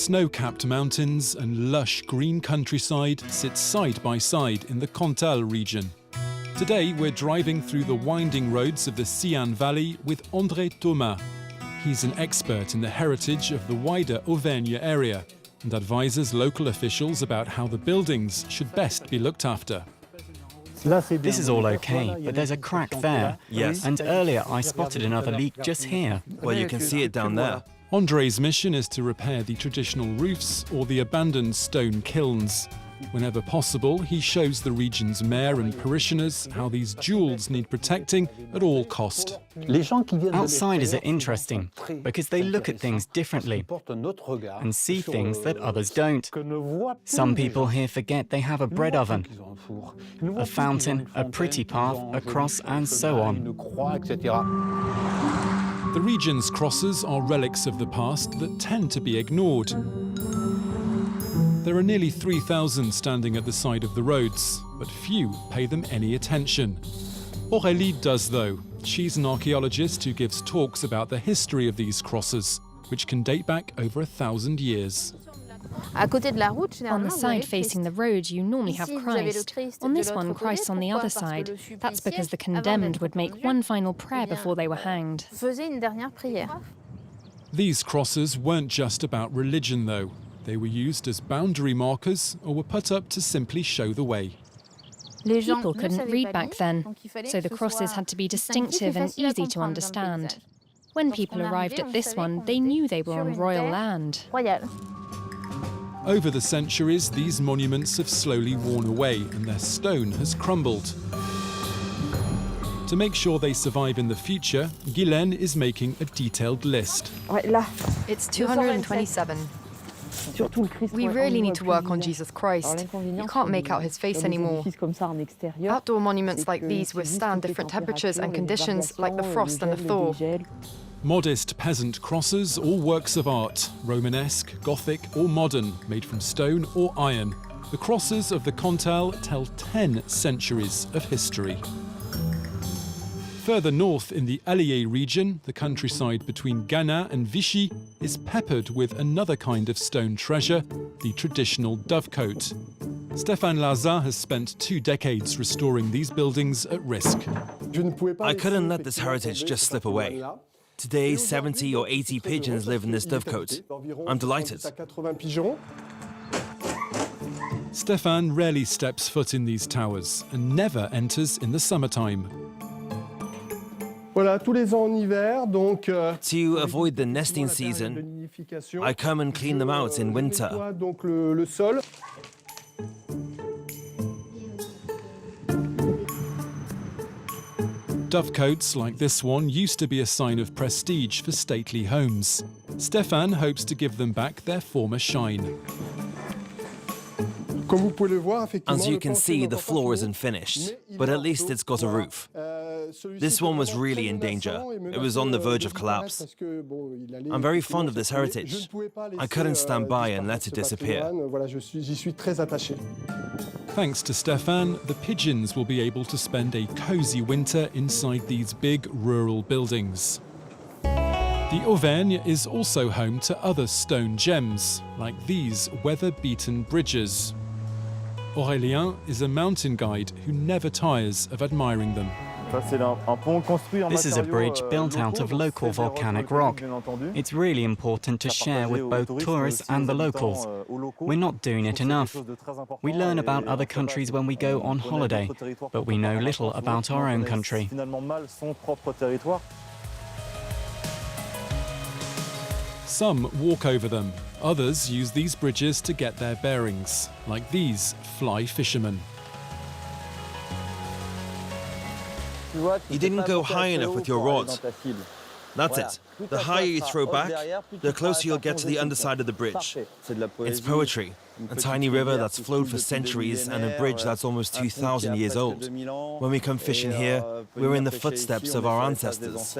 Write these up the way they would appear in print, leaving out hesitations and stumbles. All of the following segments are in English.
Snow-capped mountains and lush green countryside sit side by side in the Cantal region. Today we're driving through the winding roads of the Sian Valley with André Thomas. He's an expert in the heritage of the wider Auvergne area and advises local officials about how the buildings should best be looked after. This is all okay, but there's a crack there. Yes. And earlier I spotted another leak just here. Well, you can see it down there. André's mission is to repair the traditional roofs or the abandoned stone kilns. Whenever possible, he shows the region's mayor and parishioners how these jewels need protecting at all cost. Outsiders are interesting because they look at things differently and see things that others don't. Some people here forget they have a bread oven, a fountain, a pretty path, a cross, and so on. The region's crosses are relics of the past that tend to be ignored. There are nearly 3,000 standing at the side of the roads, but few pay them any attention. Aurélie does, though. She's an archaeologist who gives talks about the history of these crosses, which can date back over 1,000 years. On the side facing the road, you normally have Christ. On this one, Christ on the other side. That's because the condemned would make one final prayer before they were hanged. These crosses weren't just about religion, though. They were used as boundary markers or were put up to simply show the way. People couldn't read back then, so the crosses had to be distinctive and easy to understand. When people arrived at this one, they knew they were on royal land. Over the centuries, these monuments have slowly worn away and their stone has crumbled. To make sure they survive in the future, Guylaine is making a detailed list. It's 227. We really need to work on Jesus Christ. You can't make out his face anymore. Outdoor monuments like these withstand different temperatures and conditions, like the frost and the thaw. Modest peasant crosses or works of art, Romanesque, Gothic or modern, made from stone or iron. The crosses of the Cantal tell 10 centuries of history. Further north in the Allier region, the countryside between Ghana and Vichy is peppered with another kind of stone treasure, the traditional dovecote. Stéphane Larzat has spent 2 decades restoring these buildings at risk. I couldn't let this heritage just slip away. Today, 70 or 80 pigeons live in this dovecote. I'm delighted. Stéphane rarely steps foot in these towers and never enters in the summertime. To avoid the nesting season, I come and clean them out in winter. Dovecotes like this one used to be a sign of prestige for stately homes. Stéphane hopes to give them back their former shine. As you can see, the floor isn't finished, but at least it's got a roof. This one was really in danger. It was on the verge of collapse. I'm very fond of this heritage. I couldn't stand by and let it disappear. Thanks to Stéphane, the pigeons will be able to spend a cosy winter inside these big rural buildings. The Auvergne is also home to other stone gems, like these weather-beaten bridges. Aurélien is a mountain guide who never tires of admiring them. This is a bridge built out of local volcanic rock. It's really important to share with both tourists and the locals. We're not doing it enough. We learn about other countries when we go on holiday, but we know little about our own country. Some walk over them. Others use these bridges to get their bearings, like these fly fishermen. You didn't go high enough with your rod. That's it. The higher you throw back, the closer you'll get to the underside of the bridge. It's poetry. A tiny river that's flowed for centuries and a bridge that's almost 2,000 years old. When we come fishing here, we're in the footsteps of our ancestors.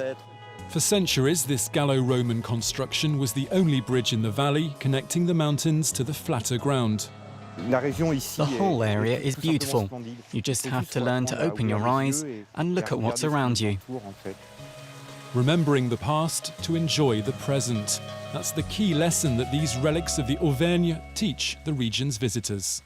For centuries, this Gallo-Roman construction was the only bridge in the valley connecting the mountains to the flatter ground. The whole area is beautiful. You just have to learn to open your eyes and look at what's around you. remembering the past to enjoy the present. That's the key lesson that these relics of the Auvergne teach the region's visitors.